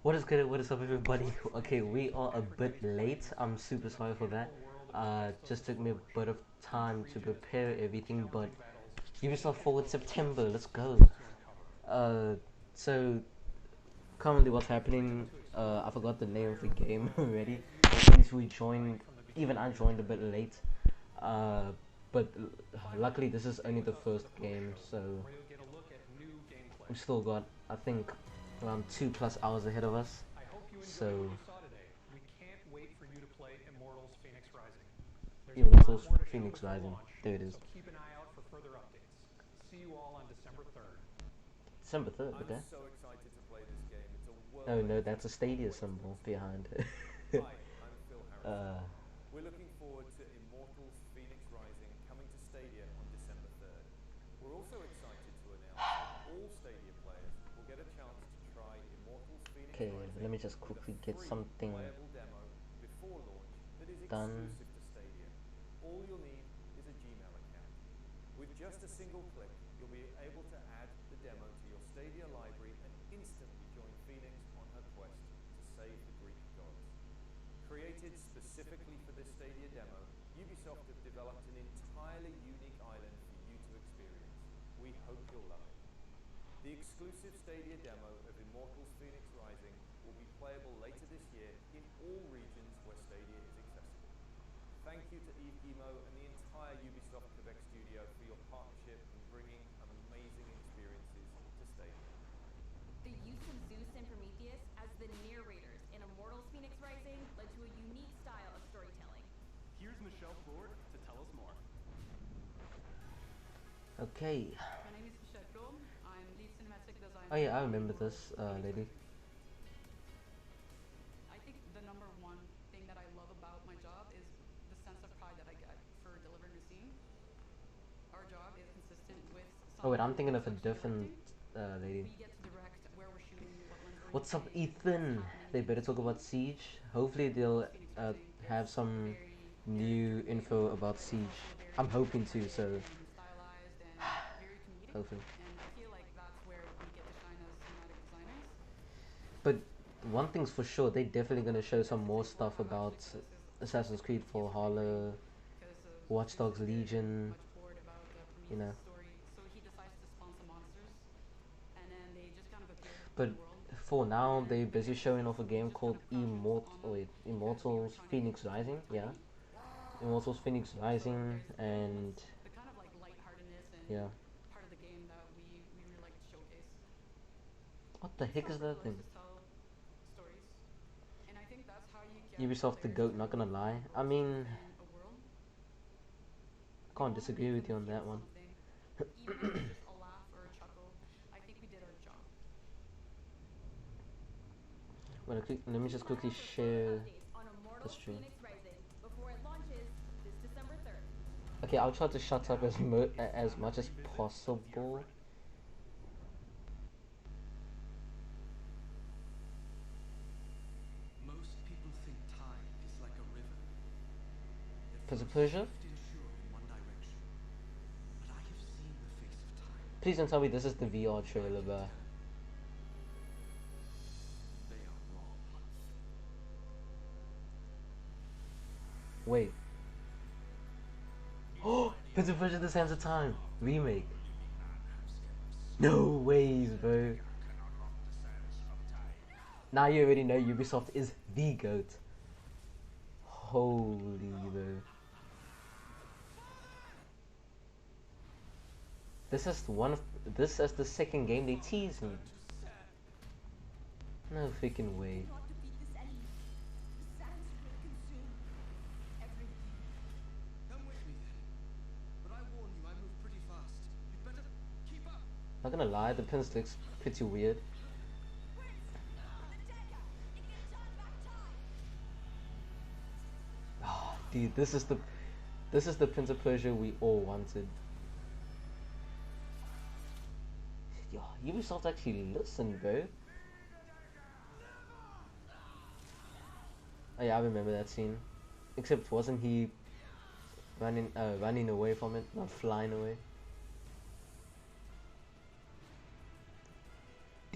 What is good? What is up, everybody? Okay, we are a bit late. I'm super sorry for that. Just took me a bit of time to prepare everything, but Ubisoft forward September. Let's go. Uh, so currently, what's happening? I forgot the name of the game already. Since we joined, even I joined a bit late. Uh, but luckily, this is only the first game, so we still got, I think, around 2+ hours ahead of us. So Immortals Phoenix Rising. There it is. December 3rd, okay. Oh no, that's a Stadia symbol behind it. uh, okay, let me just quickly get something done. Okay. Oh yeah, I remember this lady. Oh wait, I'm thinking of a different lady. What's up, Ethan? They better talk about Siege. Hopefully they'll uh, have some new info about Siege. I'm hoping to, so hopefully. But one thing's for sure, they're definitely gonna show some more stuff about Assassin's Creed Valhalla, Watch Dogs Legion, you know. But for now, they're busy showing off a game called Immortals Phoenix Rising. Yeah, Immortals Phoenix Rising, and yeah. What the heck is that thing? Ubisoft the goat. Not gonna lie. I mean, I can't disagree with you on that one. Well, let me just quickly share the stream. Okay, I'll try to shut up as much as possible. Prince of Persia? Please don't tell me this is the VR trailer, bro. Wait. Oh, Prince of Persia: The Sands of Time remake. No ways, bro. Now you already know Ubisoft is the GOAT. Holy, bro. This is this is the second game they teased me. No freaking way. Not gonna lie, the pins looks pretty weird. Oh, dude, this is the Prince of Persia we all wanted. Yo, Ubisoft actually listened, bro. Oh yeah, I remember that scene. Except wasn't he running away from it, not flying away?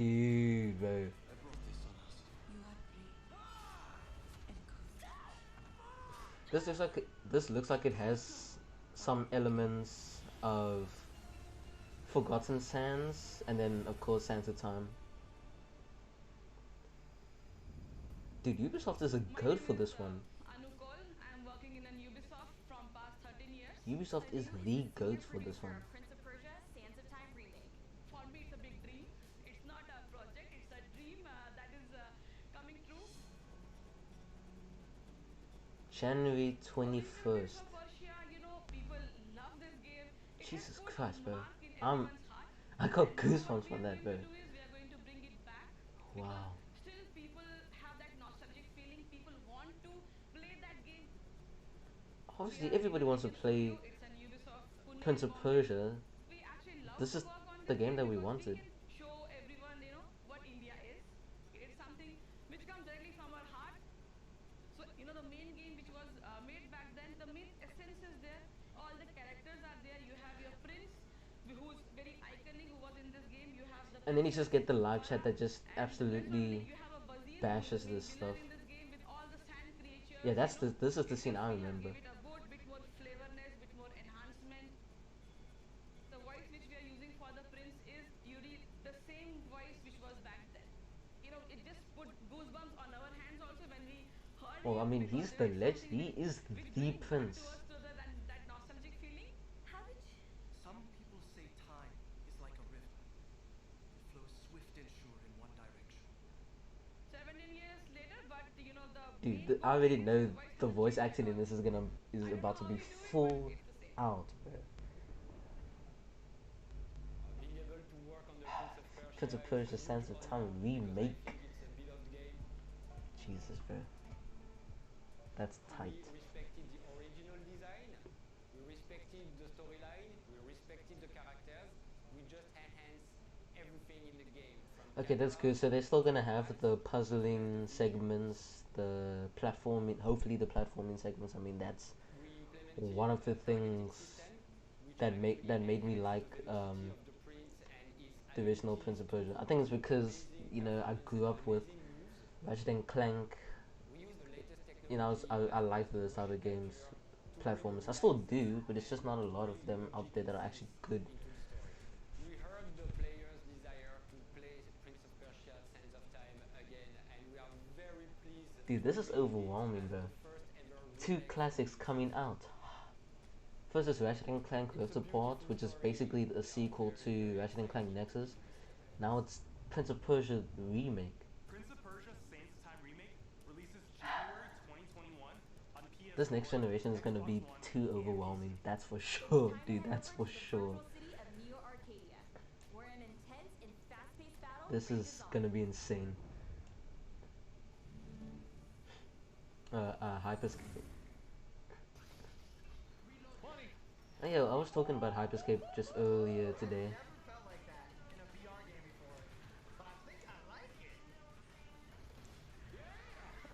Dude, bro. I brought this on us. This looks like it has some elements of Forgotten Sands, and then of course Sands of Time. Dude, Ubisoft is a My goat name for is this one. Anu Kaul. I am working in an Ubisoft from past 13 years. Ubisoft The is new is the the goat senior for this producer one. of Prince of Persia: Sands of Time remake. For me, it's a big dream. It's not a project, it's a dream that is coming true. January Obviously, Prince 21st. of Persia, people love this game. It has Jesus put a Christ, bro. mark in I'm everyone's heart. I got And now, what goosebumps we from are that, going bro. to do is we are going to bring it back because Wow. still people have that nostalgic feeling. People want to play that game. We Obviously, are an everybody wants to independent play studio. It's an Ubisoft Pune Prince in of Bombay. Persia. We actually love This to is work on the this game game that we because we wanted. can show everyone, what India is. It's something which comes directly from our heart. So, the main game which was made back then, the main essence is there. All the characters are there. You have your prince, who's very iconic, who was in this game. You have the And then you princess, just get the live chat Farah, that just and literally absolutely you have a Bazir, who is the bashes main this villain stuff. in this game with all the sand Yeah, creatures. this is the It scene just I we have remember. give it a bit more flavorness, bit more enhancement. The voice which we are using for the prince is Yuri, the same voice which was back then. It just put goosebumps on our hands also when we heard Well, I him mean, because he's the it's legend. something He is which the bring back to prince. us to that nostalgic feeling. Havage? Some people say time is like a river. It flows swift and sure in one direction. 17 years later, but the Dude, main I good already thing is know the voice the hasn't voice changed at acting in all. this is I don't know about to how be we do it, but full it's the same. out, bro. Being able to work on the Prince of Prince Persia of is a Persia: huge Sands of Time honor because I remake. think it's a beloved game. Jesus, bro. That's tight. We respected the original design, we respected the storyline, we respected the characters, we just enhanced everything in the game from Okay, that's camera good. So they're still to gonna have combat the to puzzling visuals. segments, the platforming, hopefully the platforming segments. I mean, that's We implemented one of the a targeting things system which that actually made me enhanced the like velocity of the prince and his the original abilities Prince of to Persia. I do think it's because amazing I performances, grew up with amazing moves. Ratchet and Clank. We use the latest technology I like like those type motion of games, capture to bring platformers. I still realism do, but it's and just not a lot of bring them out logic there that are actually good. into the story. We heard the players' desire to play Prince of Persia: Sands of Time again, and we are very pleased Dude, to this is bring it overwhelming, as bro. the first ever Two remake from classics coming Ubisoft. out. First is Ratchet and Clank It's Rift a Apart, beautiful which is story. basically a We are sequel very, to very Ratchet and Clank excited to Nexus. release it. Now it's Prince of Persia remake. Prince of Persia: Sands of Time remake releases January 2021 on This next PS4, generation is gonna Xbox be One, too and overwhelming. PC. That's for It's sure, time to dude. head That's over for to the sure. virtual city of Neo Arcadia, where an intense and fast-paced battle This rages is on. gonna be insane. Hyperscape. Funny, Oh, yeah, I was talking about Hyperscape just earlier I've today. never felt like that in a VR game before, but I think I like it.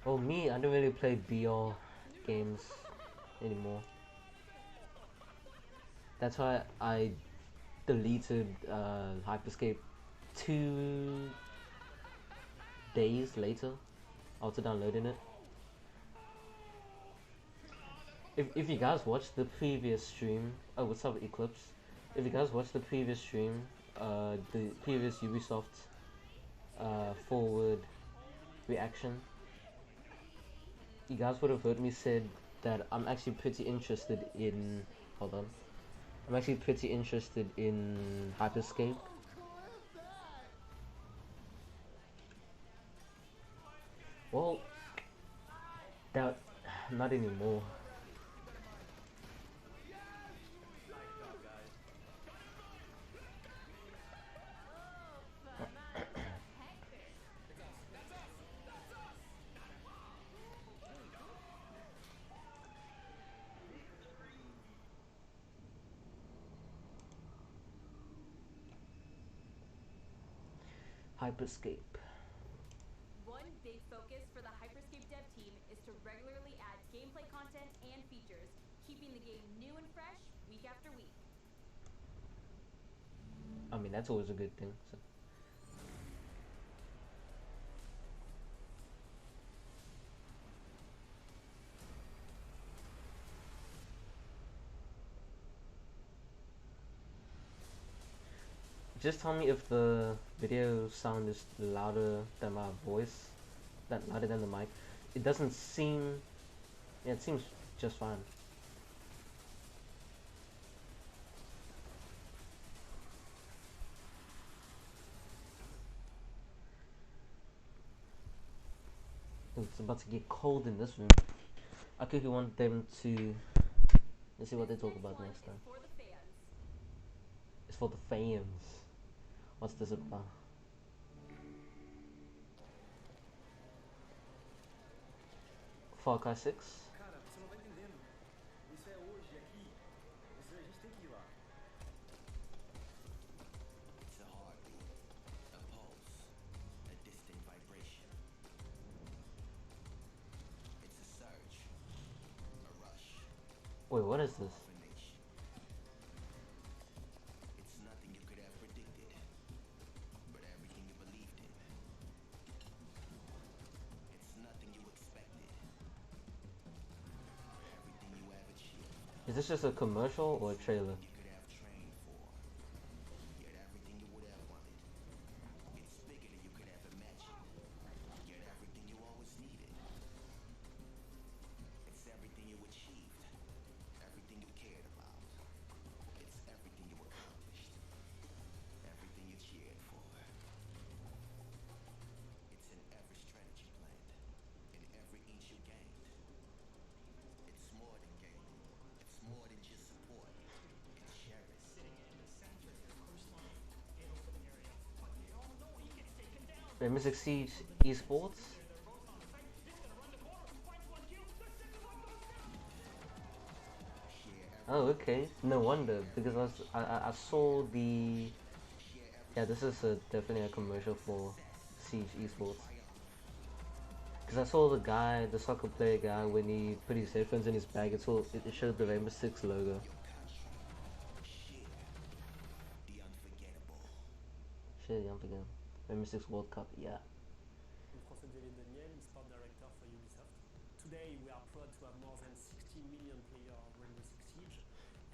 Well, me, I don't really play VR games anymore. That's why I deleted Hyperscape 2 days later after downloading it. If you guys watched the previous stream, oh, what's up, Eclipse? If you guys watched the previous stream, the previous Ubisoft forward reaction, you guys would have heard me said that I'm actually pretty interested in. Hold on. I'm actually pretty interested in Hyperscape. How cool is that? Well, that not anymore. Nice job, guys. Oh, fun, hectic. Hyperscape. One big focus for the Hyperscape dev team is to regularly add gameplay content and features, keeping the game new and fresh week after week. I mean, that's always a good thing. So. Just tell me if the video sound is louder than my voice, that louder than the mic. It doesn't seem. Yeah, it seems just fine. It's about to get cold in this room. I quickly want them to. Let's see what they This talk next about one next is time. for the fans. It's for the fans. What's this about? Far Cry 6? Cara, você não tá entendendo. Isso é hoje, aqui. A gente tem que ir lá. It's a heartbeat, a pulse, a distant vibration. It's a surge, a rush, Wait, what is this? confirmation. It's nothing you could have predicted, but everything you believed in. It's nothing you expected, but everything you have achieved. Is this just a commercial or a trailer? You could have trained for, yet everything you would have wanted. It's bigger than you could have imagined, yet everything you always needed. It's everything you achieved, everything you cared about. It's everything you accomplished, everything you cheered for. It's in every strategy planned, in every inch you gained. It's more than gaming, it's more than just support. It's Sheriff sitting in the center of your coastline, fatal for the area, but they all know he gets taken down. Rainbow Six Siege eSports? They're both on site. He's gonna run the corner, finds one kill, the second one goes down. Share Oh, okay. No wonder, because I saw the. Yeah, this is definitely a commercial for Siege eSports. Because I saw the guy, the soccer player guy, when he put his headphones in his bag, it showed the Rainbow Six logo. the unforgettable. Shit, I'm forgetting. Rainbow Six World Cup, yeah. I'm François-Xavier Daniel, eSports Director for Ubisoft. Today we are proud to have more than 16 million players of Rainbow Six Siege,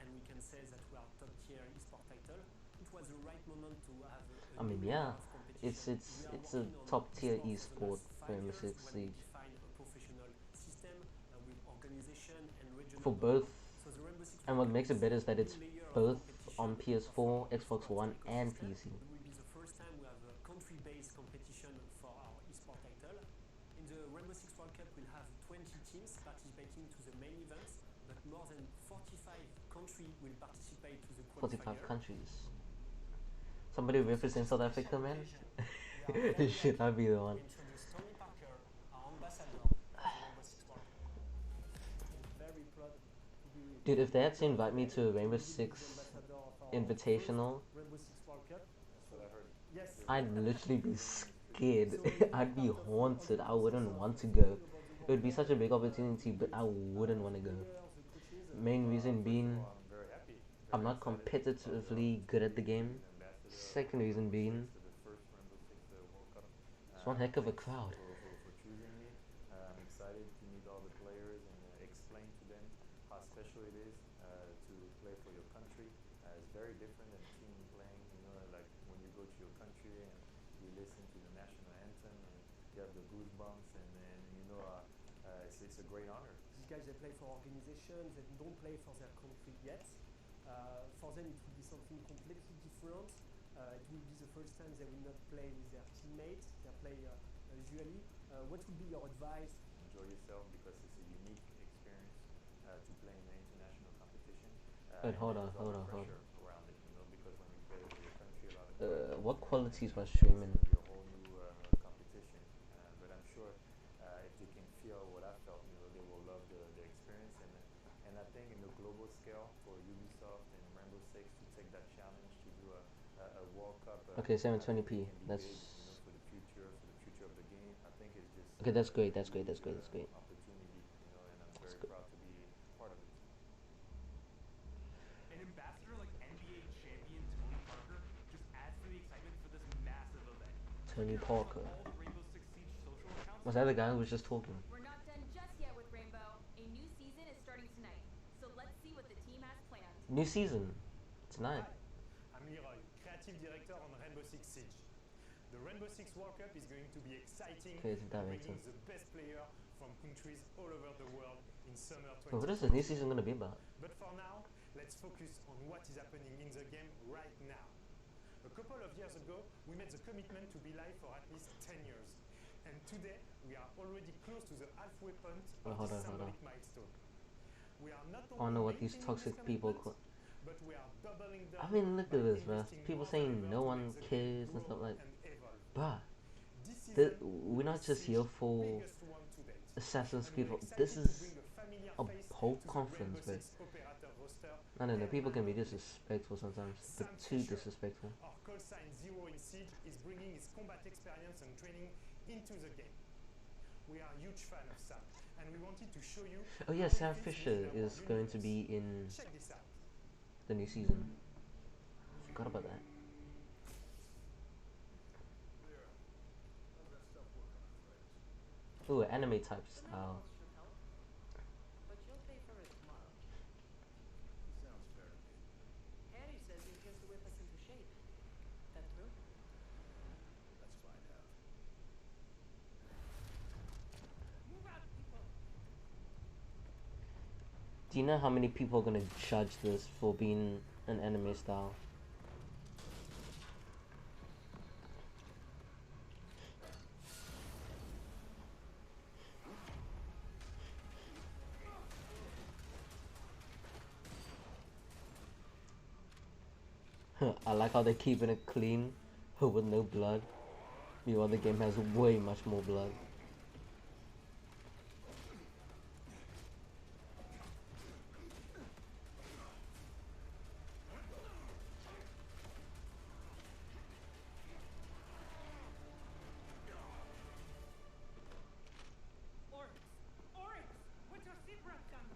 and we can say that we are top tier eSports title. It was the right moment to have a I mean, new yeah, level of competition. it's We are it's a working on top tier eSports esport, for the last 5 Rainbow years Six when we Siege. define a professional system with organization and regional For goals. both, So the Rainbow Six and World what Cup makes it better is that a it's new layer of both competition on for PS4, our Xbox esports One, and ecosystem. PC. It will be the first time we have a country-based competition for our esports title. In the Rainbow Six World Cup, we'll have 20 teams participating to the main events, but more than 45 countries will participate to the 45 qualifier. countries. Somebody represent South Africa, man? We are very Should I be the one? to introduce Tony Parker, our ambassador for the Rainbow Six World Cup. I'm very proud to be Dude, if they had to invite me to a Rainbow Six Invitational, Rainbow Six World Cup. Yes. I'd literally be scared. I'd be haunted. I wouldn't want to go. It would be such a big opportunity, but I wouldn't want to go. Main reason being, I'm not competitively good at the game. Second reason being, it's one heck of a crowd. For choosing me. I'm excited to meet all the players and explain to them how special it is to play for your country. It's very different than team playing. You know, like when you go to your country and you listen to the national anthem and you have the goosebumps, and then you know it's a great honor. These guys, they play for organizations, they don't play for their country yet. For them, it will be something completely different. It will be the first time they will not play with their teammates. They play usually. What would be your advice? Enjoy yourself because it's a unique experience to play in an international competition. Wait, hold and on, there's hold all on, the hold pressure around it, you know, because when you play for your country, a lot of What quality is my streaming? It's gonna be a whole new competition. But I'm sure if they can feel what I felt, you know, they will love the experience. And I think in the global scale for Ubisoft and Rainbow Six to take that challenge to do a World Cup. Okay, I think 720p. it can be That's big, you know, for the future of the game. I think it's just okay. That's great. That's great. huge, That's great. That's great. opportunity, you know, and I'm That's very good. proud to be part of it. An ambassador like NBA champion Tony Parker just adds to the excitement for this massive event. Tony Check out Parker. all the Rainbow Six Siege social accounts. Was that the guy who was just talking? We're not done just yet with Rainbow. A new season is starting tonight. So let's see what the team has planned. New season tonight. I'm Leroy, creative creative director on Rainbow Six Siege. The Rainbow Six World Cup is going to be exciting, Creative director. bringing the best player from countries all over the world in summer But what is 2020. the new season gonna be about? But for now, let's focus on what is happening in the game right now. A couple of years ago, we made the commitment to be live for at least 10 years. And today, we are already close to the halfway point of Hold this on. symbolic milestone. We are not I don't know only what these maintaining toxic this people. commitment, but we are doubling down. I mean, look by at this, bruh. investing People more saying than no ever to one make the game cares and grow stuff like. and evolve. Bruh, This season we're not will just be here Siege's for biggest one to date. Assassin's And Creed. we're This excited to is bring a familiar a face whole to the conference, Rainbow bro. Six operator roster I don't know. People can be permanently. disrespectful sometimes, but Sam too Fisher, disrespectful. our call sign Zero in Siege, is bringing his combat experience and training into the game. We are a huge fan of Sam, and we wanted to show you. Oh yeah, how he Sam fits Fisher within our is going to universe. be in Check this out. the new season. Forgot about that. Ooh, anime type style. should help, but you'll pay for it tomorrow. Sounds fair to me. Harry says he's here to whip us into shape. That true? Let's find out. Move out, people! Do you know how many people are gonna judge this for being an anime style? I like how they're keeping it clean with no blood. Meanwhile, the game has way much more blood. Oryx! Put your seatbelt on!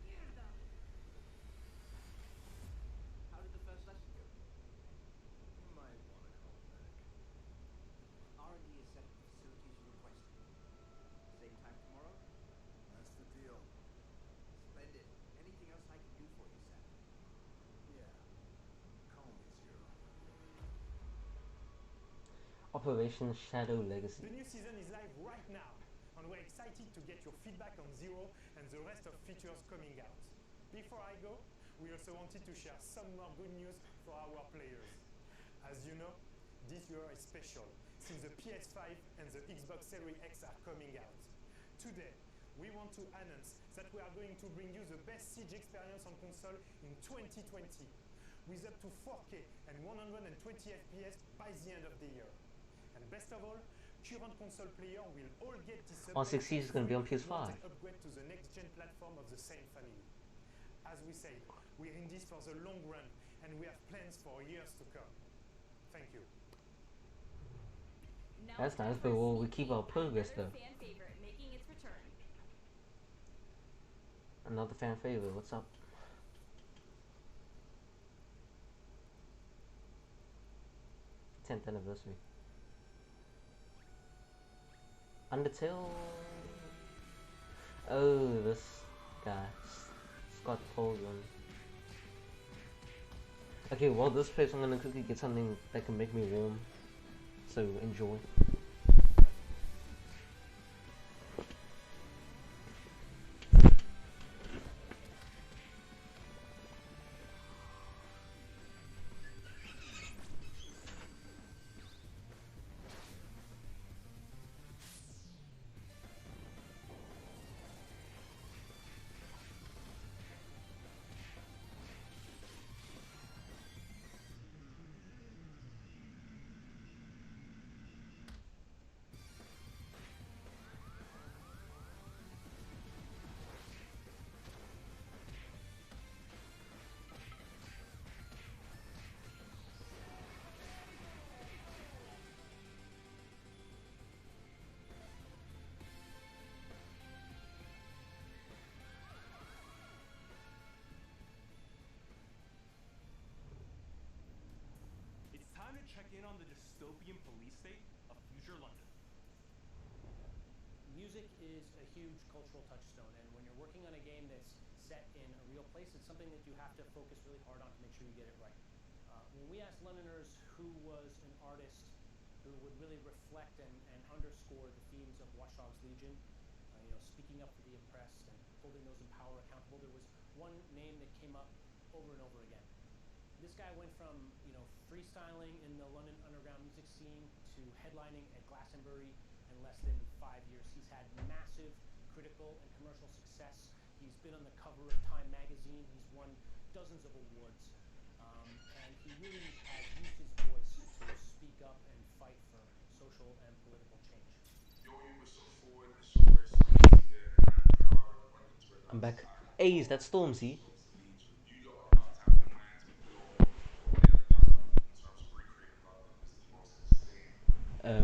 Mierda! How did the first lesson go? You might want to call it back. R&D is set at the facilities you requested. Same time tomorrow? That's the deal. Splendid. Anything else I can do for you, Sam? Yeah. Call me Zero. Operation Shadow Legacy. The new season is live right now, and we're excited to get your feedback on Zero and the rest of features coming out. Before I go, we also wanted to share some more good news for our players. As you know, this year is special, since the PS5 and the Xbox Series X are coming out. Today, we want to announce that we are going to bring you the best Siege experience on console in 2020, with up to 4K and 120 FPS by the end of the year. And best of all, current console players will all get this On 6 Siege is going to be on free PS5. once they upgrade to the next gen platform of the same family. As we said, we're in this for the long run, and we have plans for years to come. Thank you. Now That's it's time nice, for but a will we sneak keep peek our at progress another though? fan favorite making its return. Another fan favorite. What's up? 10th anniversary. Undertale. Oh, this guy, Scott Pilgrim. Okay, well, this place I'm gonna quickly get something that can make me warm. So enjoy. It's time to check in on the dystopian police state of future London. Music is a huge cultural touchstone, and when you're working on a game that's set in place. It's something that you have to focus really hard on to make sure you get it right. When we asked Londoners who was an artist who would really reflect and underscore the themes of Watch Dogs Legion, speaking up for the oppressed and holding those in power accountable, there was one name that came up over and over again. This guy went from, freestyling in the London underground music scene to headlining at Glastonbury in less than 5 years. He's had massive critical and commercial success. He's been on the cover of Time magazine. He's won dozens of awards. And he really has used his voice to speak up and fight for social and political change. Yo, Ubisoft forward, it's your boy Stormzy here, and we are running to I'm another back. attack Hey, is of that Stormzy? Ubisoft's Legion. You lot are about to have the mind to blow. What they have done in terms of recreating London is the most insane.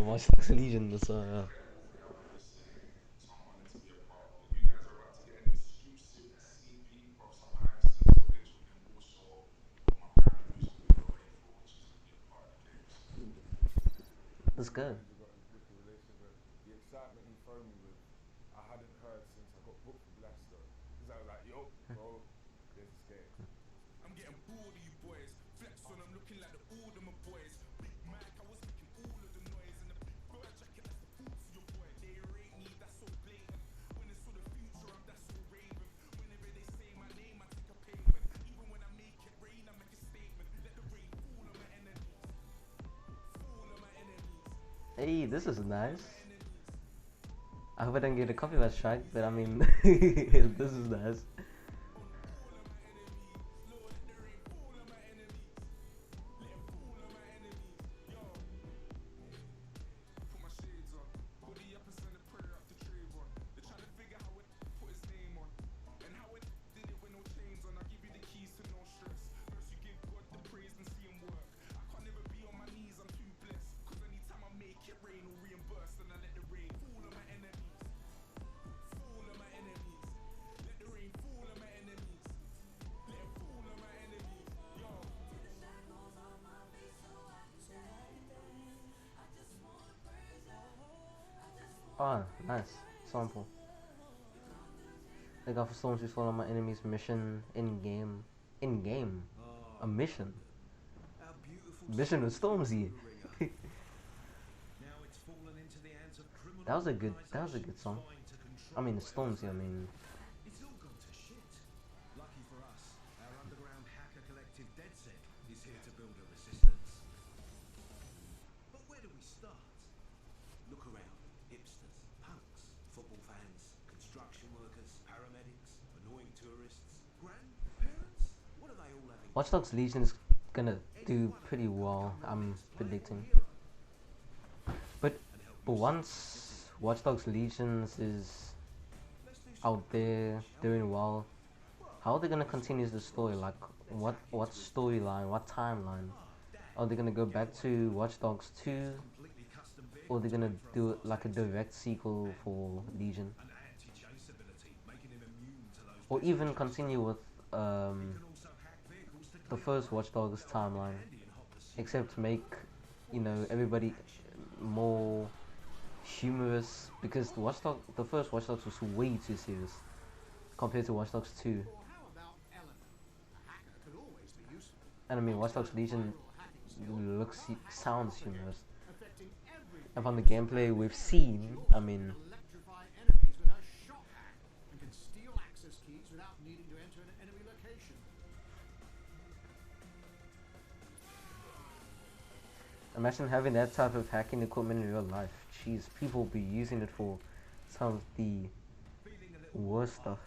Watch Dogs Legion. That's Incredible, yeah, I'm just saying. So I'm honored to be a part of it. You guys are about to get an exclusive sneak peek of some behind the scenes footage and also of my brand new music video, April, which is going to be a part of the game. So that's Me and good. Lorenzo got a wicked relationship, but the excitement he thrown me with, I hadn't heard since I got booked for Glasgow. Because I was like, yo, bro, this is game. I'm getting bored of you boys. Flex on, I'm looking like the old of my boys. Big Mike, I was making all of the noise. And the big bird jacket, that's the boots of your boy. They rate me, that's so blatant. When it's for the future, I'm that's so raven. Whenever they say my name, I take a payment. Even when I make it rain, I make a statement. Let the rain fall on my enemies. Fall on my enemies. Hey, this is nice. I hope I don't get a copyright strike, but I mean, this is nice. Put my shades on, put the up and send a prayer up to Trayvon. They're trying to figure how it put his name on. And how it did it with no chains on. I'll give you the keys to no stress. First you give God the praise and see him work. I can't never be on my knees, I'm too blessed. Cause anytime I make it rain or reimburse, then I let the rain fall on my enemies. Fall on my enemies. Let the rain fall on my enemies. Let it fall on my enemies. Yo. Oh, nice. Sample. They got for Stormzy fall on my enemy's mission in game. In game? A mission? Mission with Stormzy. That was a good song. I mean, Stormzy, I mean. It's all gone to shit. Lucky for us, our underground hacker collective DeadSec is here to build a resistance. But where do we start? Look around. Hipsters, punks, football fans, construction workers, paramedics, annoying tourists, grandparents. What are they all having? Watch Dogs Legion is gonna do pretty well, I'm predicting. But once Watch Dogs Legions is out there doing well, how are they gonna continue the story? Like, what storyline, what timeline? Are they gonna go back to Watch Dogs 2? Or are they gonna do it like a direct sequel for Legion? Or even continue with the first Watch Dogs timeline, except make, everybody more humorous, because the first Watch Dogs was way too serious compared to Watch Dogs 2. And I mean, Watch Dogs Legion sounds humorous. And from the gameplay we've seen, I mean, Electrify enemies with a shock hack and can steal access keys without needing to enter an enemy location. imagine having that type of hacking equipment in real life. Jeez, people will be using it for some of the worst stuff.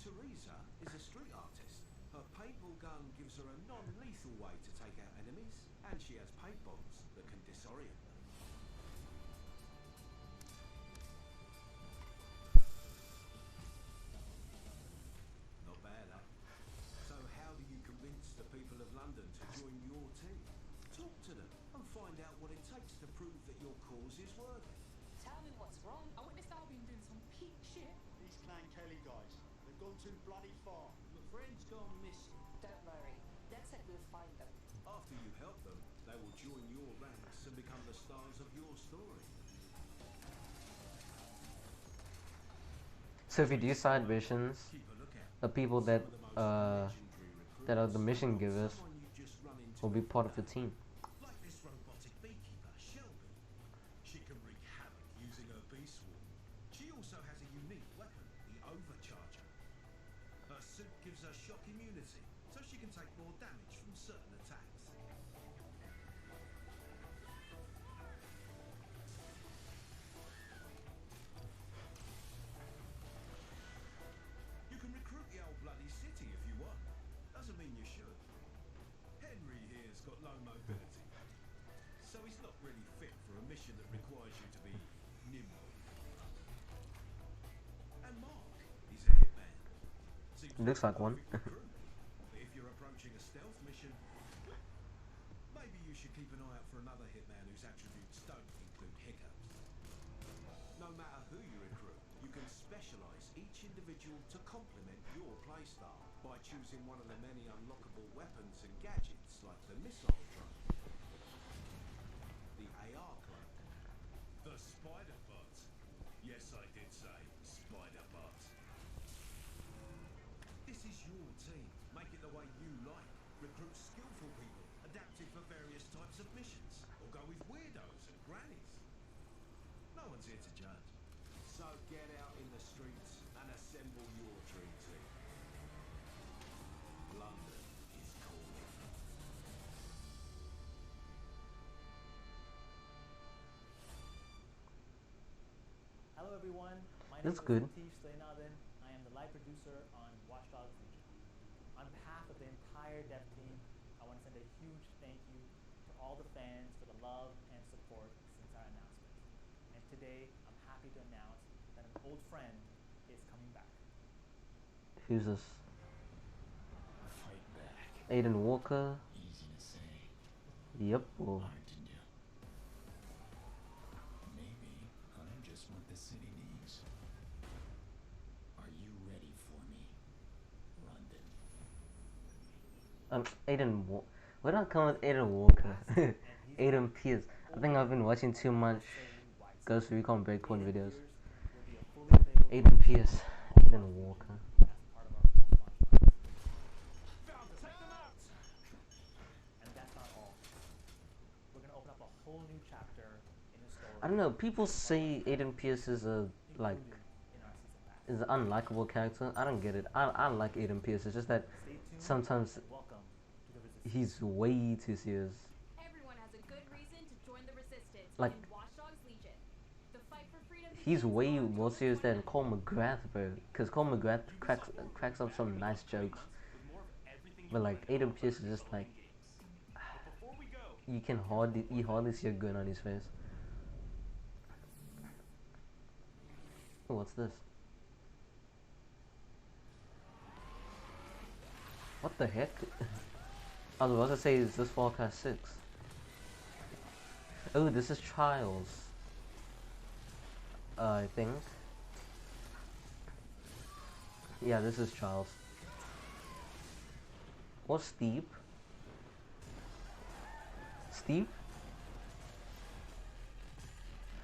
Teresa is a street artist. Her paintball gun gives her a non-lethal way to take out enemies, and she has paint bombs that can disorient them. Not bad, huh? So how do you convince the people of London to join your team? Talk to them and find out what it takes to prove that your cause is worthy. Tell me what's wrong. I witnessed Albion doing some peak shit. These Clan Kelly guys, they've gone too bloody far. My friend's gone missing. Don't worry. DeadSec will find them. After you help them, they will join your ranks and become the stars of your story. So if you do side missions, the people Some of the most uh legendary that are the recruits mission are not givers someone you just run into will be every part of the day. team. Like this robotic beekeeper, Shelby. She can wreak havoc using her bee swarm. She also has a unique weapon, the Overcharger. Her suit gives her shock immunity, so she can take more damage from certain attacks. You can recruit the old bloody city if you want. Doesn't mean you should. Henry here's got low mobility, so he's not really fit for a mission that requires you to be nimble. And Mark, he's a hitman. Seems like Looks the like one. perfect recruit. But if you're approaching a stealth mission, maybe you should keep an eye out for another hitman whose attributes don't include hiccups. No matter who you recruit, you can specialize each individual to complement your playstyle by choosing one of the many unlockable weapons and gadgets like the missile drone, the AR cloak, the spider bot. Yes, I did say spider bot. This is your team. Make it the way you like. Recruit skillful people, adapted for various types of missions, or go with weirdos and grannies. No one's here to judge. So get out in the streets and assemble your dream team. London is calling. Hello everyone, my name That's is good. Latif Sleinadin. I am the live producer on Watch Dogs Legion. On behalf of the entire dev team, I want to send a huge thank you to all the fans for the love and support since our announcement. And today, I'm happy to announce that an old friend is coming back. Who's this? Fight back. Aiden Walker. Easy to say. Yep. Well, Hard to do. Maybe I'm just what the city needs. Are you ready for me, London? Where did I come with Aiden Walker? Aiden Pierce. I think I've been watching too much Ghost Recon Breakpoint videos. Aiden Pierce. Aiden Walker. And that's not all. We're going to open up a whole new chapter in the story. I don't know. People say Aiden Pierce is a like is an unlikable character. I don't get it. I like Aiden Pierce. It's just that sometimes he's way too serious. Everyone has a good reason to join the resistance Like, in Watch Dogs Legion. The fight for freedom He's begins way on more October serious than 29th. Cole McGrath, bro. Because Cole McGrath cracks up some nice jokes. But like Aiden Pierce is just like you hardly see a grin on his face. Oh, what's this? What the heck? I was about to say, is this Far Cry 6? Oh, this is Trials. I think. Yeah, this is Trials. Or Steep. Steep?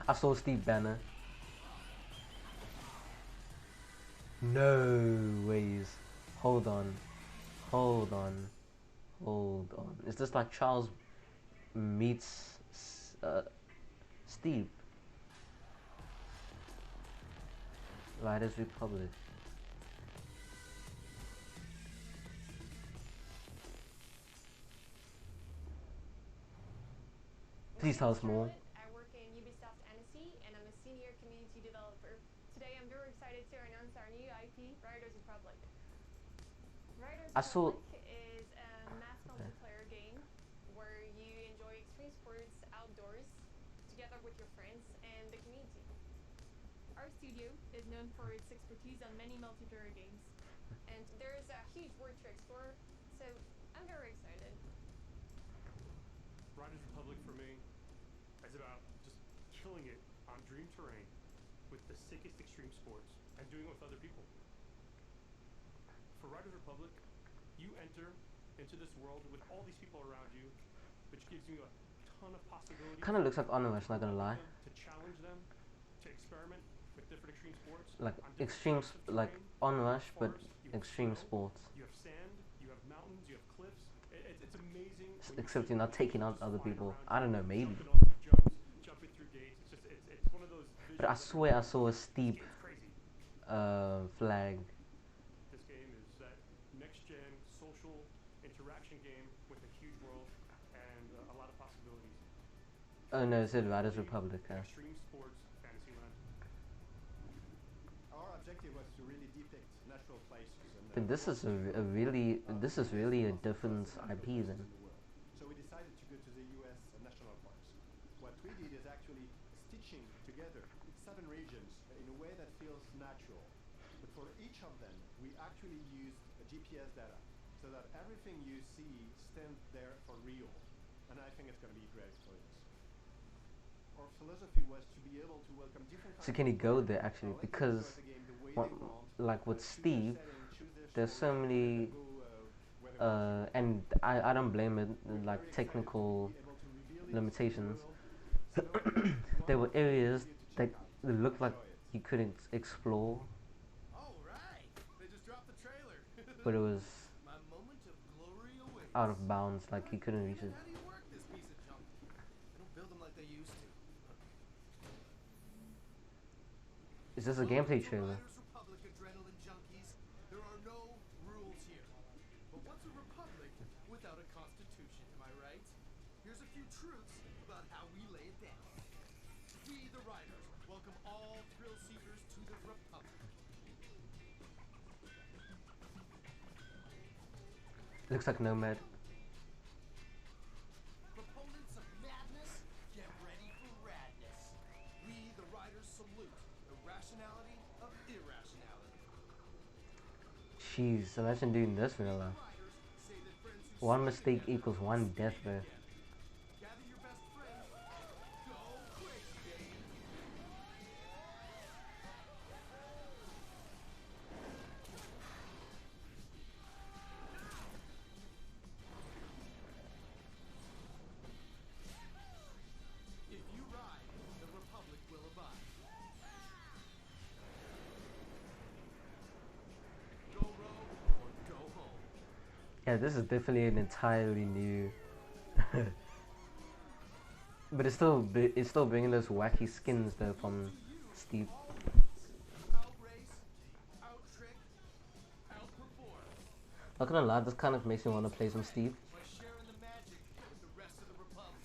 I saw Steve Banner. No ways. Hold on. Hold on. Hold on. Is this like Charles meets Steve? Riders Republic. Please tell us more. I work in Ubisoft Annecy, and I'm a senior community developer. Today I'm very excited to announce our new IP, Riders Republic. Riders I saw. Republic is a mass multiplayer game where you enjoy extreme sports outdoors together with your friends and the community. Our studio is known for its expertise on many multiplayer games, and there is a huge world to explore, so I'm very excited. Riders Republic for me is about just killing it on dream terrain with the sickest extreme sports and doing it with other people. For Riders Republic, you enter into this world with all these people around you, which gives you a ton of possibilities. Kind of looks like Onrush, not gonna lie. To challenge them, to experiment with different extreme sports. Like extremes, like Onrush, but extreme sports. You have sand, you have mountains, you have cliffs. It's amazing. Except you're not taking out other people. I don't know, maybe. Jumping off of jumps, jumping through gates. It's just it's one of those visuals. But I swear I saw a steep flag. This game is that next-gen social interaction game with a huge world and a lot of possibilities. Oh no, it said Riders Republic. Extreme sports, Fantasyland. Our objective was to really depict natural places. But this is a really a different IP then. So we decided to go to the US national parks. What we did is actually stitching together 7 regions in a way that feels natural. But for each of them, we actually used GPS data so that everything you see stands there for real. And I think it's going to be a great experience. Our philosophy was to be able to welcome different. So can you go there actually? Because like with Steve, there's so many and I don't blame it, like technical limitations. There were areas that looked like you couldn't explore, but it was out of bounds, like you couldn't reach it. Is this a gameplay trailer? There are no rules here. But what's a republic without a constitution, am I right? Here's a few truths about how we lay it down. We, the Riders, welcome all thrill seekers to the republic. Looks like Nomad. Proponents of madness, get ready for radness. We, the Riders, salute the rationality of irrationality. Jeez, imagine doing this in real life. One mistake equals one death, bro. Gather your best friends. Go crazy, baby. If you ride, the Republic will abide. Go rogue or go home. Yeah, this is definitely an entirely new. But it's still bringing those wacky skins though from Steve. Outrace, outtrick, outperform. Not gonna lie, this kind of makes me want to play some Steve. By sharing the magic with the rest of the Republic.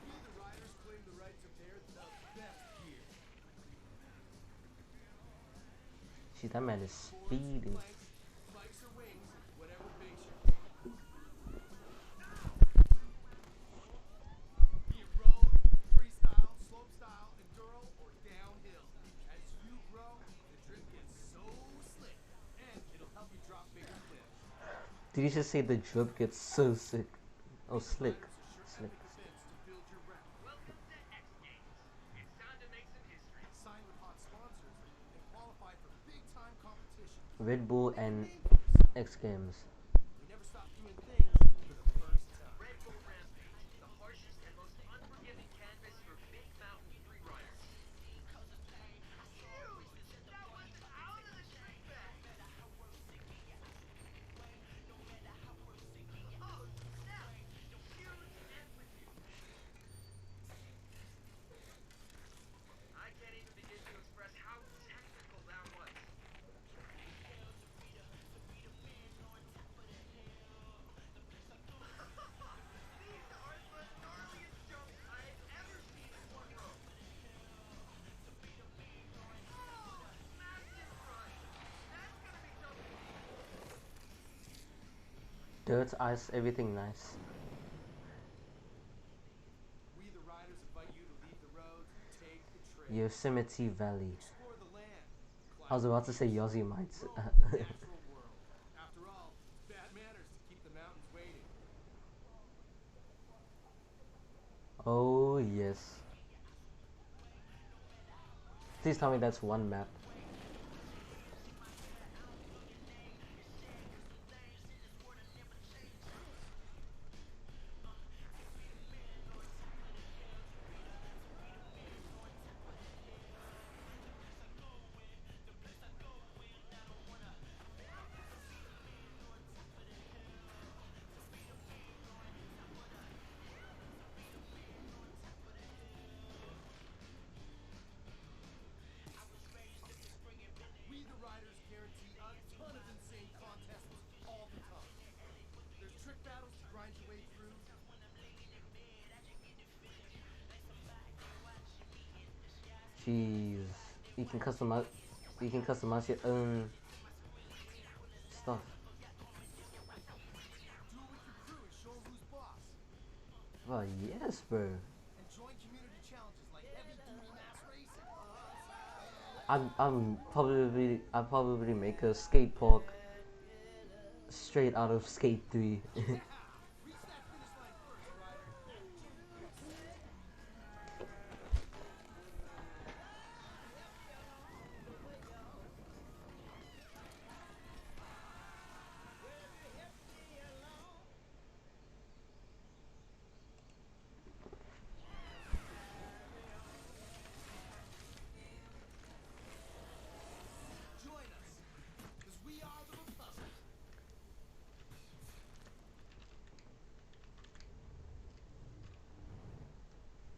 We, the Riders, claim the right to wear the best gear. See, that man is speeding. Spikes or wings, whatever makes your game. Be it road, freestyle, slopestyle, enduro, or downhill. As you grow, the drip gets so slick, and it'll help you drop bigger clips. Did you just say the drip gets so sick? Oh, slick. Slick. To build your route. Welcome to X Games. It's time to make some history. Sign with hot sponsors and qualify for big-time competition. Red Bull and X Games. We never stop doing things for the first time. Red Bull Rampage, the harshest and most unforgiving canvas for big mountain free riders. I can't even begin to express how technical that was. These are the gnarliest jumps I've ever seen in one row. Oh, massive run. That's gonna be tough. Dirt, ice, everything nice. We, the Riders, invite you to leave the roads and take the trail. Yosemite Valley. Explore the land. I was about to say Yosemite. Natural world. After all, bad manners to keep the mountains waiting. Oh yes. Please tell me that's one map. grind your way through. Jeez, you can customize. You can customize your own stuff. Do it with your crew and show 'em who's boss. Oh yes, bro. And join community challenges like heavy duty mass racing. I'd probably make a skate park straight out of Skate 3. Yeah! Reach that finish line first, Ryder. Join us, because we are the Republic.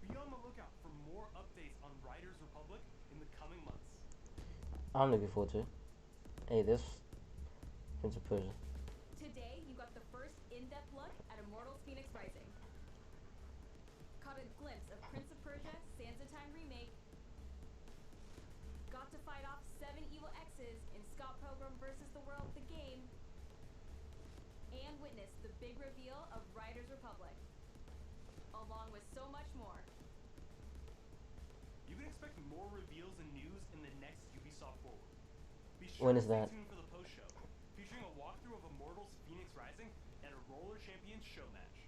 Be on the lookout for more updates on Riders Republic in the coming months. I'm looking forward to it. Hey, this Prince of Persia. Today, you got the first in-depth look at Immortals Phoenix Rising. Caught a glimpse of Prince of Persia Sands of Time Remake. Got to fight off 7 evil X's in Scott Pilgrim vs. the World the game. And witness the big reveal of Riders Republic. Along with so much more. You can expect more reveals and news in the next Ubisoft Forward. Be sure When to is stay that? tuned for the post-show, featuring a walkthrough of Immortals Phoenix Rising and a Roller Champions show match.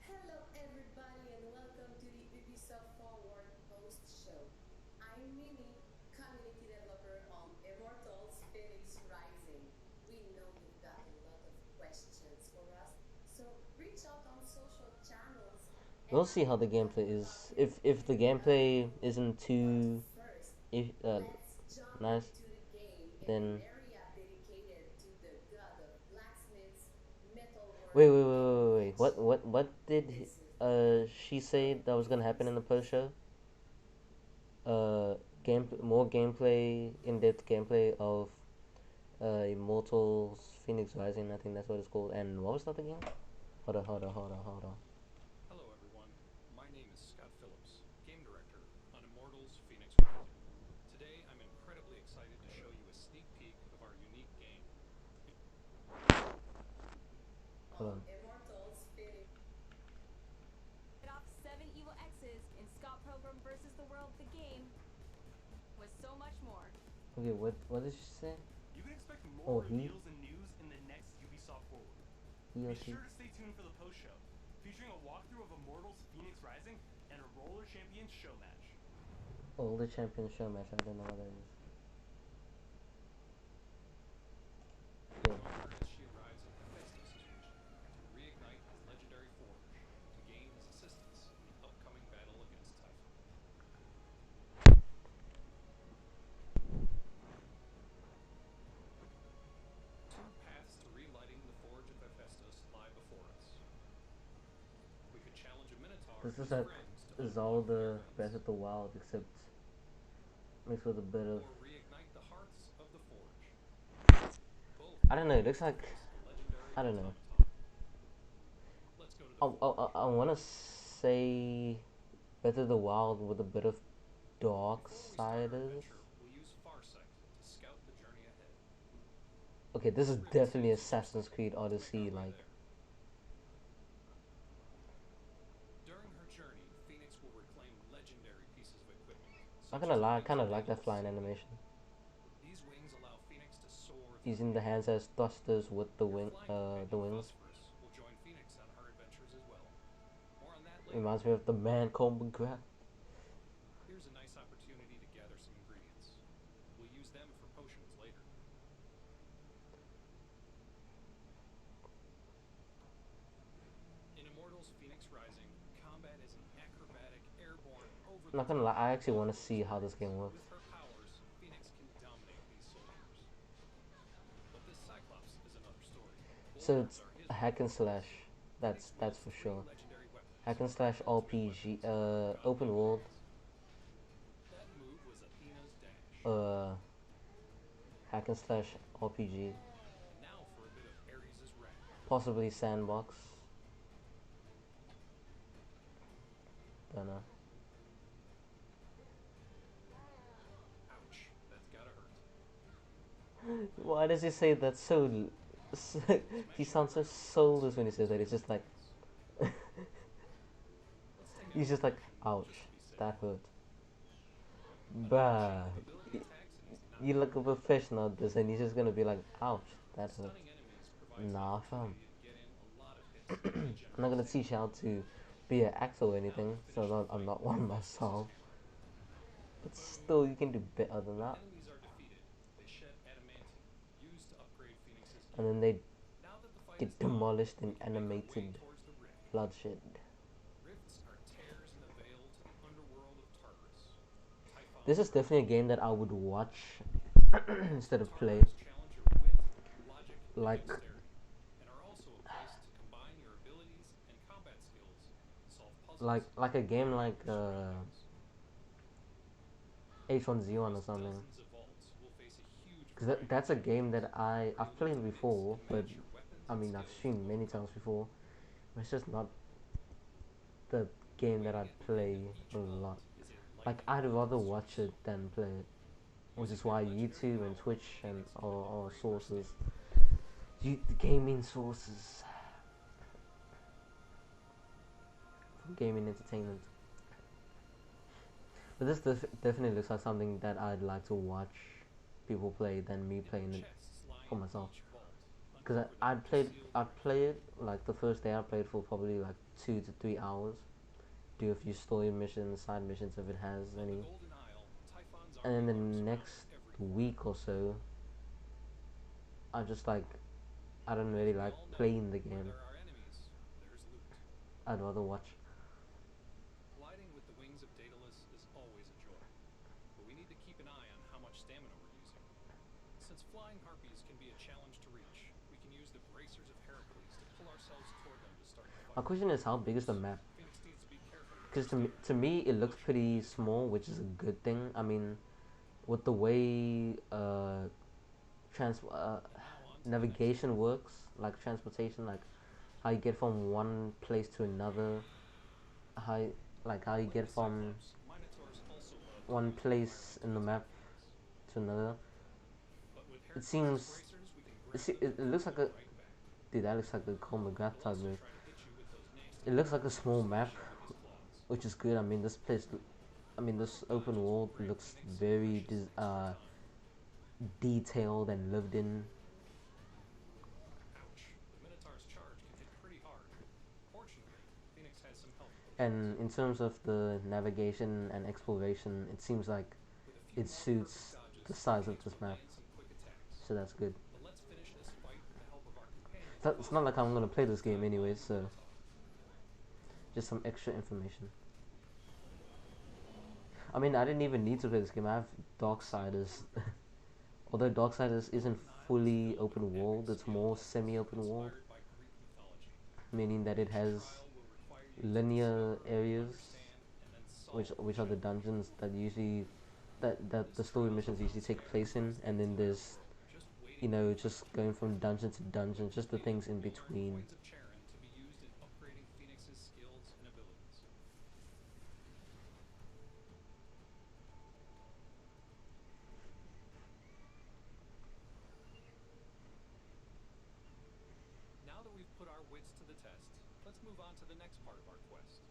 Hello everybody and welcome to the Ubisoft Forward Post Show. I'm Mimi, community developer on Immortals Phoenix Rising. We know you've got a lot of questions for us, so reach out on social channels. We'll see how the gameplay is. If the gameplay isn't too if Let's jump nice, into the game in then an area dedicated to the god of blacksmiths, metalwork, wait. What did she say that was gonna happen in the post show? More gameplay, in-depth gameplay of Immortals Phoenix Rising. I think that's what it's called. And what was that again? Hold on. Hello everyone, my name is Scott Phillips, Game Director on Immortals Phoenix Rising. Today I'm incredibly excited to show you a sneak peek of our unique game. Hold on. Immortals Phoenix. Fight off 7 evil X's in Scott Pilgrim vs. the World the game. With so much more. Okay, what did she say? You can expect Oh, more he? reveals and news in the next Ubisoft Forward. He or Be she? sure to stay tuned for the post-show, featuring a walkthrough of Immortals Phoenix Rising and a Roller Champions show match. Oh, the champion show match. I don't know what that is. Yeah. As she arrives at Hephaestus' region to reignite his legendary forge and gain his assistance in the upcoming battle against Typhon. Two paths to relighting the forge of Hephaestus lie before us. We could challenge a Minotaur This and is his like friends to Zelda Breath of the Wild, except mixed with a bit of. or reignite the hearts of the forge. Both I don't know. It looks like. legendary I don't know. automaton. Let's go to the forge. I want to say Breath of the Wild with a bit of dark Before we start our siders. adventure, we'll use Farsight to scout the journey ahead. Okay, this is definitely Assassin's Creed Odyssey. Make our way Like, there. During her journey, Phoenix will reclaim legendary pieces of equipment. not such gonna as lie, I wings kind of of like that eagles. flying animation. These wings allow Phoenix to soar through Using the hands as thrusters with the Your wing, flying the companion wings. Phosphorus will join Phoenix on her adventures as well. More on that later. Reminds me of the man Combo Grab. Here's a nice opportunity to gather some ingredients. We'll use them for potions later. In Immortals Phoenix Rising, combat is an acrobatic, airborne, over Not gonna lie, I actually want to see how this game works. With her powers, Phoenix can dominate these soldiers. But this Cyclops is another story. So Boulders it's are his a hack and slash. Phoenix That's for wields sure. 3 legendary weapons. Hack and slash Ultimate RPG, weapons, open world. That move was Athena's uh hack and slash RPG, And now for a bit of Ares' wrath. possibly sandbox. Don't know. Ouch, that's gotta hurt. Why does he say that so? He sounds so soulless when he says that. It's just like Let's take a he's just like, ouch, just to be safe. that hurt. Another Bruh, chain of ability attacks and he's not you look a professional at this, and he's just gonna be like, ouch, that hurt. Stunning enemies provides the Nah, fam. opportunity to get in a lot of hits and I'm not gonna regenerate teach you how to be an actor or anything, so I'm not one myself. But still, you can do better than When that. enemies are defeated, they shed adamantium, used to upgrade Phoenix's And gear. then they Now that the fight get is done, demolished we in can make our way animated towards the rift. bloodshed. Rifts are tears in the veil to the underworld of Tartarus. This is definitely a game that I would watch instead of play. Tartarus challenge your wit, logic, and Like dexterity, and are also a place to combine your abilities and combat skills, solve puzzles, like a game like dragons. H1Z1 or something. Dozens of vaults will face a huge Because that's a game that I've variety played of before, tactics to but match your weapons I and mean I've skills streamed many over times time. before. It's just not the game that I'd Waiting at the play end of each a vault lot. is a Like lightning I'd bolt rather of watch Zeus. it than play it, which Using is their why legendary YouTube and power, Twitch and Phoenix would or upgrade her sources, state. the gaming sources for gaming entertainment. But this definitely looks like something that I'd like to watch people play than me playing it Chests line for myself. each vault, Because uncovered under the sealed I'd play it like the first day I played for probably like 2 to 3 hours. Do a few story missions, side missions if it has On the any, Golden Isle, Typhon's and army then the lurks around next every week or so, I just like I don't As really we like all know, playing the where game. there are enemies, there's loot. I'd rather watch. Gliding with the wings of Daedalus is always a joy, but we need to keep an eye on how much stamina we're using. Since flying harpies can be a challenge to reach, we can use the bracers of Heracles to pull ourselves toward them to start the fight. My question is, how big is the map? Phoenix needs to be careful with Because her to me it looks pretty small, which is a good thing. I mean, with the way trans navigation works, like transportation, like how you get from one place to another, how how you Like get the from Cyclops, Minotaurs also love to one use place in the environmental map techniques. to another. But with It Heracles' seems bracers, we can grab it them looks and like pull a right back. dude, that looks like a Cole McGrath He'll type also move. try to hit you with those nasty It looks like a bullets small or map, slash you with his claws. which is good. I mean, this place, I mean, this open Dodges world will grant looks Phoenix very precious extra time. detailed and lived in. Ouch. The Minotaur's charge can hit pretty hard. Fortunately, Phoenix has some health potions. And in terms of the navigation and exploration, it seems like With a few it more suits perfect dodges, the size of Phoenix this will map, land some quick attacks. so that's good. But let's finish this fight with the help of our companion. It's not like I'm gonna play this game anyway, so just some extra information. I mean, I didn't even need to play this game. I have Darksiders. Although Darksiders isn't fully open world, it's more semi-open world, Inspired by Greek mythology. meaning that it Each has trial will require you to linear discover, areas, understand, and then solve which are the dungeons that usually that the story missions usually take place in, and then there's just waiting just going from dungeon to dungeon, just the things in between. coins of Charon to be used in upgrading Phoenix's skills and abilities. Now that we've put our wits to the test, let's move on to the next part of our quest.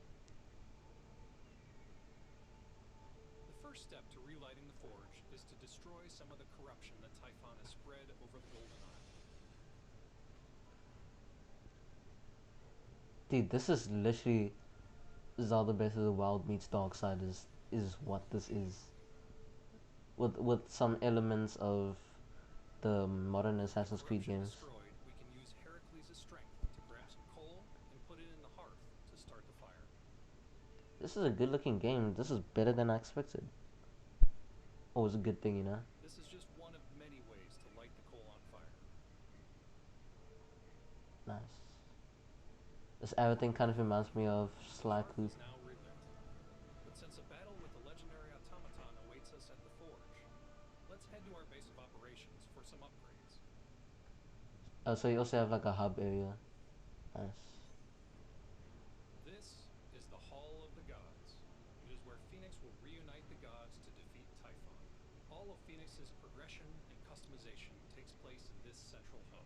The first step to relighting the forge is to destroy some of the corruption that Typhon has spread over the Golden Isle. Dude, this is literally Zelda Breath of the Wild meets Darksiders is what this is. With some elements of the modern Assassin's Creed Corruption games. destroyed, we can use Heracles' strength to grab some coal and put it in the hearth to start the fire. This is a good looking game. This is better than I expected. Always a good thing, you know? This is just one of many ways to light the coal on fire. Nice. This arrow thing kind of reminds me of Sly Hearth Cooper. is now relit. But since a battle with the legendary automaton awaits us at the forge, some upgrades. Oh, so you also have like a hub area. Nice. This is the Hall of the Gods. It is where Phoenix will reunite the gods to defeat Typhon. All of Phoenix's progression and customization takes place in this central hub.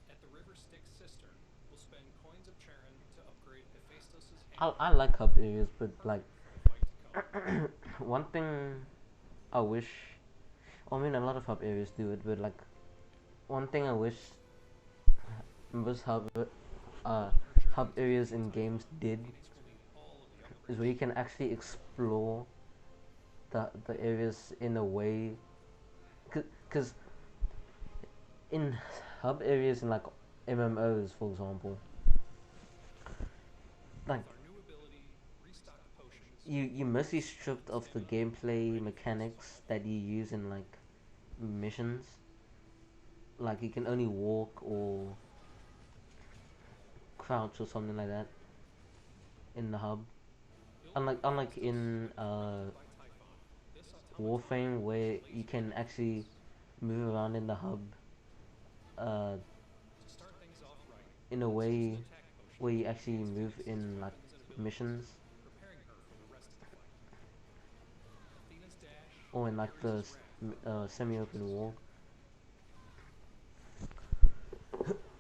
At the River Styx Cistern, we'll spend coins of Charon to upgrade Hephaestus' hammer. I like hub areas, but like one thing I wish. I mean, a lot of hub areas do it, but like one thing I wish most hub areas in games did is where you can actually explore the areas in a way, because in hub areas in like MMOs, for example, like you mostly stripped of the gameplay mechanics that you use in like missions. Like you can only walk or crouch or something like that in the hub. Unlike in Warframe, where you can actually move around in the hub uh, in a way where you actually move in like missions or in like the semi-open world.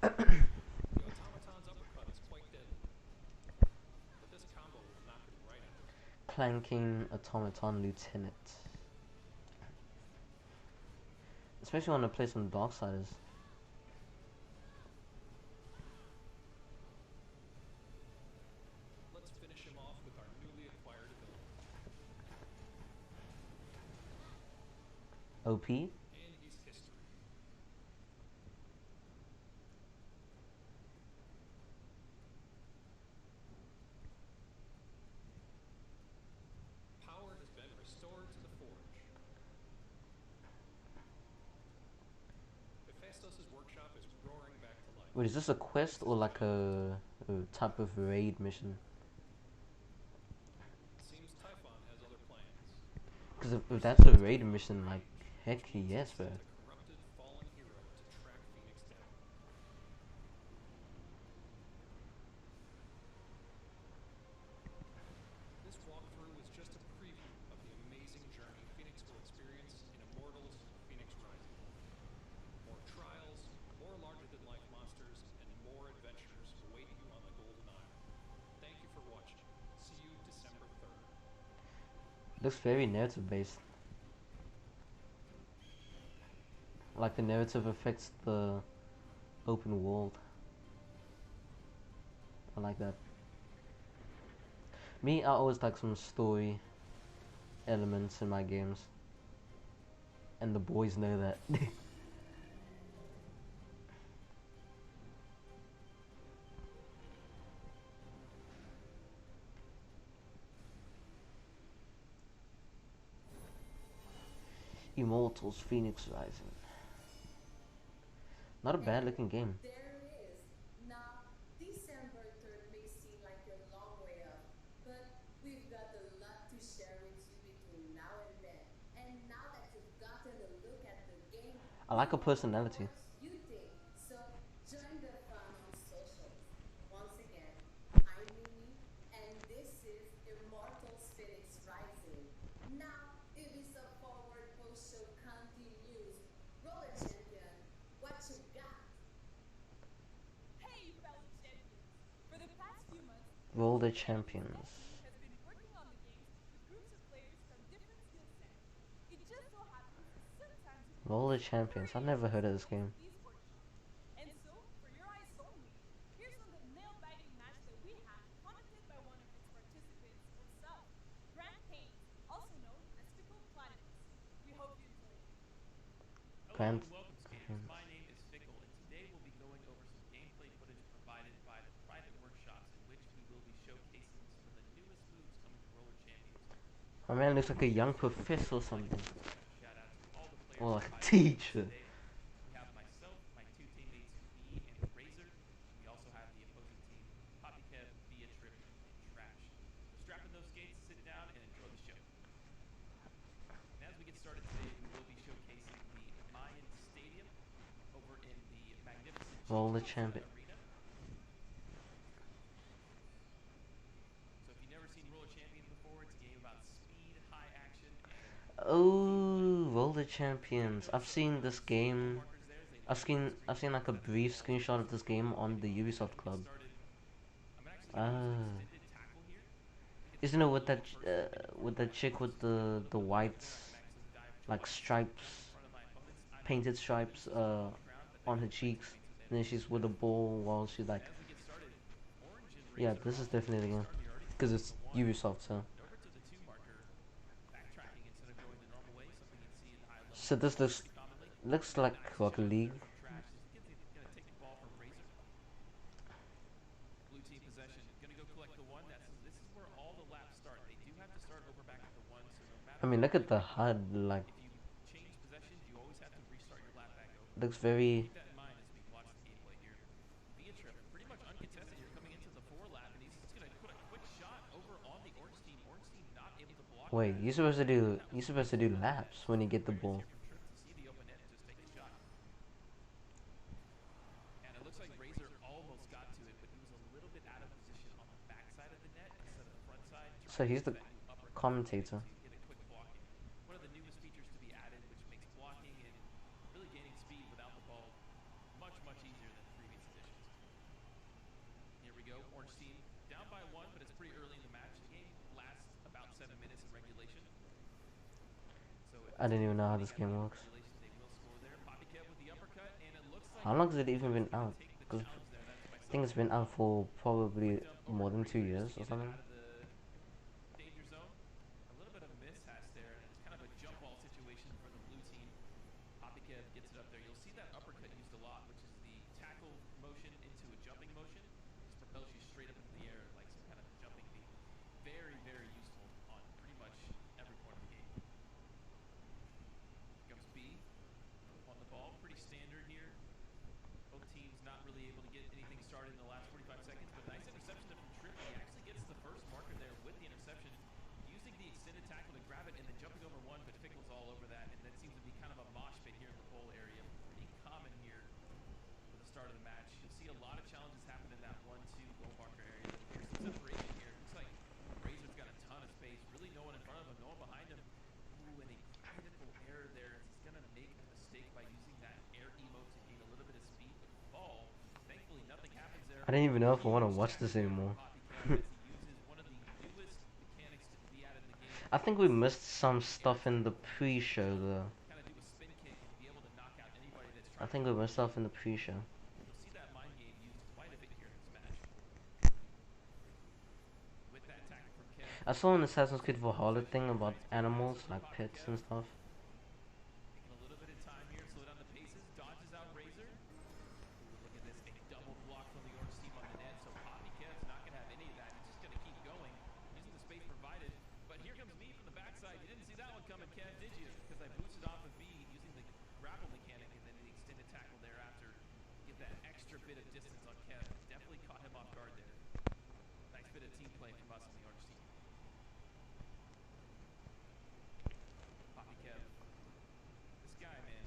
The automaton's uppercut is quite deadly, but this combo will knock him right out. Clanking automaton lieutenant. Especially when I play some Darksiders. Let's finish him off with our newly acquired ability. OP? And he's history. Power has been restored to the forge. Hephaestus' workshop is roaring back to life. Wait, is this a quest or like a type of raid mission? Seems Typhon has other plans. Because if that's a raid mission, like, heck yes, bro. A corrupted, fallen hero to track Phoenix down. This walkthrough is just a preview of the amazing journey Phoenix will experience in Immortals Phoenix Rising. More trials, more larger-than-life monsters, and more adventures await you on the Golden Isle. Thank you for watching. See you December 3rd. Looks very narrative based. Like the narrative affects the open world. I like that. Me, I always like some story elements in my games. And the boys know that. Immortals Phoenix Rising. Not a bad looking game. There it is. Now, December 3rd may seem like a long way off, but we've got a lot to share with you between now and then. And now that you've gotten a look at the game, I like her personality. what you think. So join the fun on socials. Once again, I'm Mimi, and this is Immortals Phoenix Rising. Now, Ubisoft Forward Post Show continues. Roller Champion, what you got? Hey, fellow champions! For the past few months, Roll the Champions. has been working on the games with groups of players from different skill sets. It just so happens sometimes Roll the Champions. I've never heard of this game. eSports show. And so, for your eyes only, here's on the nail-biting match that we had commented by one of its participants himself, Grant Haynes, also known as Fickle Platypus. We hope you enjoy it. Grant Hello and welcome, skaters. My name is Fickle, and today we'll be going over some gameplay footage provided by the private workshops in which we will be showcasing some of the newest moves coming to Roller Champions. My man looks like a young professor or something. Shout out to all the players Or like a providing footage teacher. today. We have myself, my two teammates B and Razor. We also have the opposing team Poppy Kev, Via Trip, and Trash. So strap in those skates, sit down, and enjoy the show. And as we get started today, we will be showcasing the Mayan Stadium. Roller champion. So if you've never seen Roller Champions before, it's a game about speed, high action, and Oh, Roller Champions. I've seen this game. I've seen like a brief screenshot of this game on the Ubisoft Club. Ah, isn't it with that chick with the white like stripes, painted stripes on her cheeks, and then she's with a ball while she's like. as we get started, Orange and Yeah, Razor this is almost got definitely the the game start here, already because flipping it's the one Ubisoft, so. and over to the 2 marker, backtracking instead of going the normal way, something you'd see in high level So this pretty commonly. looks like Nice Rocket challenge League. there from Trash. Gonna take the ball from Razor. Blue team possession, gonna go collect the one. This is where all the laps start. They do have to start over back at the 1, so no matter I mean, look what, at the HUD. Like, if you change possessions, you always have to restart your lap back over. looks So very. keep that in mind as we watch the gameplay here. Beatrip pretty much uncontested here coming into the 4 lap, and he's just gonna put a quick shot over on the Orange team. Orange team not able to block Wait, that. you're supposed to do laps when you get the ball. Trip to see the open net and just take a shot. And it looks like Razor almost got to it, but he was a little bit out of position on the back side of the net instead of the front side. So he's the commentator. Get a quick blocking. One of the newest features to be added, which makes blocking and really gaining speed without the ball much, much easier than previous editions. Here we go, Orange team down by 1, but it's pretty early in the match. The game lasts about 7 minutes in regulation. So I didn't even know how this game works. they will score there. Poppycat with the uppercut, and it looks like How long has it even been out? Because I think it's been out for probably more than 2 years or something. danger zone. A little bit of a mishaps there, and it's kind of a jump ball situation for the blue team. Poppycat gets it up there. You'll see that uppercut used a lot, which is the tackle motion into a jumping motion. Just propels you straight up into the air like some kind of jumping beam. Very, very useful on pretty much every point of the game. Here comes B on the ball. Pretty standard here. Both teams not really able to get anything started in the last 45 seconds, but nice interception from Tripp. He actually gets the first marker there with the interception, using the extended tackle to grab it and then jumping over 1, but Fickle's all over that, and that seems to be kind of a mosh pit here in the bowl area. Pretty common here for the start of the match. You'll see a lot of challenges happen in that 1-2 goal marker area. Here's some separation here. Looks like Razor's got a ton of space, really no one in front of him, no one behind him. Ooh, and a critical error there as he's gonna make a mistake by using that air emote to gain a little bit of speed but fall. Thankfully nothing happens there. I didn't even know if I want to watch this anymore. I think we missed some stuff in the pre-show though. I think we missed stuff in the pre-show. You'll see that mind game used quite a bit here in this match. With that tackle from Kev. I saw an Assassin's Creed Valhalla thing about animals, like pets and stuff. Taking a little bit of time here, slow down the paces, dodges out Razor. Ooh, look at this, a double block from the Orange team on the net, so Poppyket's not going to have any of that. He's just going to keep going, using the space provided. But here comes me from the backside. You didn't see that one coming, Kev, did you? Because I boosted off of B using the grapple mechanic and then the extended tackle thereafter. Get that extra bit of distance on Kev. Definitely caught him off guard there. Nice bit of team play from us on the Orange team. Poppy Kev. This guy, man,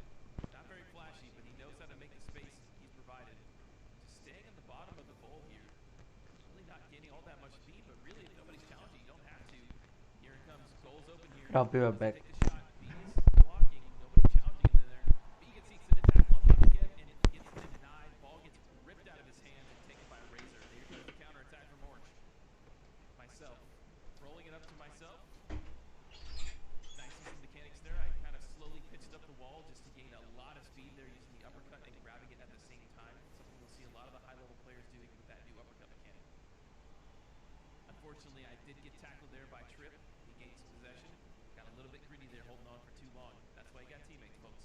not very flashy, but he knows how to make the space he's provided. Just staying at the bottom of the bowl here. Really not gaining all that much speed, but really if nobody's challenging, you don't have to. Here it comes, goals open here. I'll be right back. Take the shot. B is blocking, nobody challenging him in there. B gets the extended tackle on Poppy Kev, and it gets denied. Ball gets ripped out of his hands and taken by Razor. Here comes the counterattack from Orange. Myself, rolling it up to myself. Nice using mechanics there. I kind of slowly pitched up the wall just to gain a lot of speed there using the uppercut and grabbing it at the same time. Something you'll see a lot of the high-level players doing with that new uppercut mechanic. Unfortunately, I did get tackled there by Tripp. He gained some possession. Got a little bit greedy there, holding on for too long. That's why you got teammates, folks.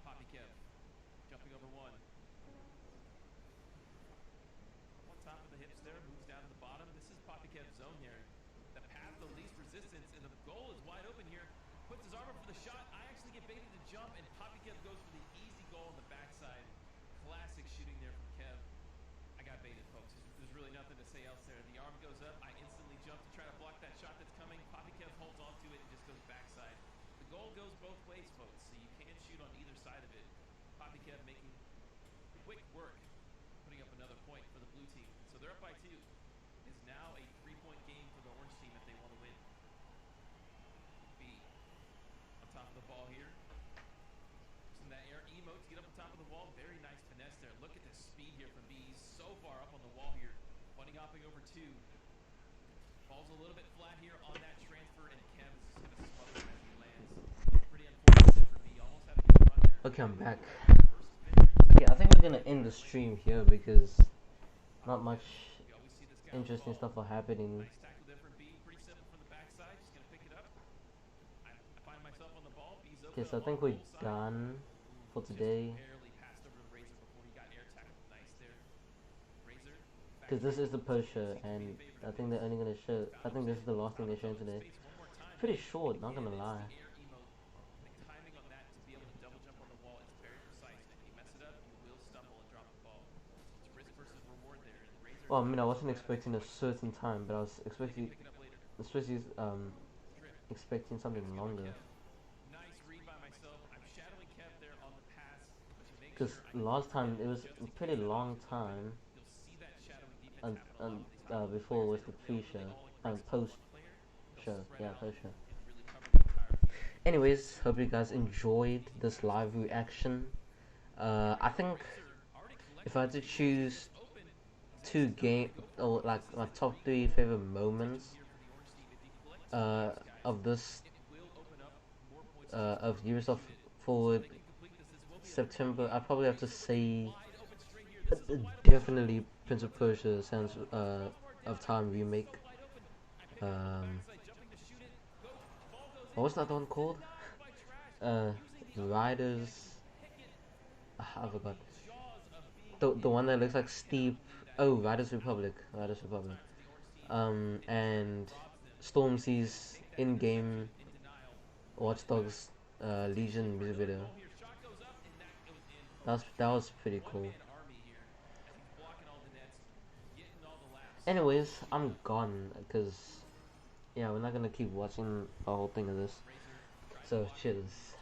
Poppy Kev, jumping over 1. On top of the hips there, moves down to the bottom. This is Poppy Kev's zone here. The path of least resistance, and the goal is wide open here. Puts his arm up for the shot. I actually get baited to jump, and Poppy Kev goes for the easy goal on the backside. Classic shooting there from Kev. I got baited, folks. There's really nothing to say else there. The arm goes up. I instantly jump to try to block that shot that's coming. Poppy Kev holds on to it and just goes backside. The goal goes both ways, folks, so you can shoot on either side of it. Poppy Kev making quick work putting up another point for the blue team. So they're up by 2. Is now a 3-point game for the orange team if they want to win. B on top of the ball here. Using that air emote to get up on top of the wall. Very nice finesse there. Look at the speed here from B. He's so far up on the wall here. Bunny hopping over 2. Falls a little bit flat here on that transfer, and Kev is just going to smother him as he lands. Pretty unfortunate there for B. Almost had a good run there. Okay, I'm back. Okay, I think we're gonna end the stream here because not much interesting stuff are happening. Nice tackle there from B. Pretty simple from the backside. Just going to pick it up. I find myself on the ball. B's open. Okay, so I think we're done for today. Barely passed over the Razor before he got air tackled. Nice there. Razor. Because this is the post show, and I think they're only gonna show. I think this is the last thing they're showing today. It's pretty short, not gonna lie. The timing on that to be able to double jump on the wall is very precise. If you mess it up, you will stumble and drop the ball. So it's risk versus reward there. And the Razor. Well, I mean, I wasn't expecting a certain time, but I was expecting, especially expecting something longer. Nice read by myself. I'm shadowing Kev there on the pass. Because last time it was a pretty long time. Before it was the pre-show, post-show, yeah, post-show. Anyways, hope you guys enjoyed this live reaction. I think if I had to choose 2 or like my top 3 favorite moments of this of Ubisoft Forward September, I'd probably have to say definitely Prince of Persia: Sands of Time remake. What was that one called? Riders. I forgot. The one that looks like Steep. Oh, Riders Republic. Riders Republic. And Stormzy's in-game Watch Dogs Legion music video. That was pretty cool. Anyways, I'm gone because yeah, we're not gonna keep watching the whole thing of this. So cheers.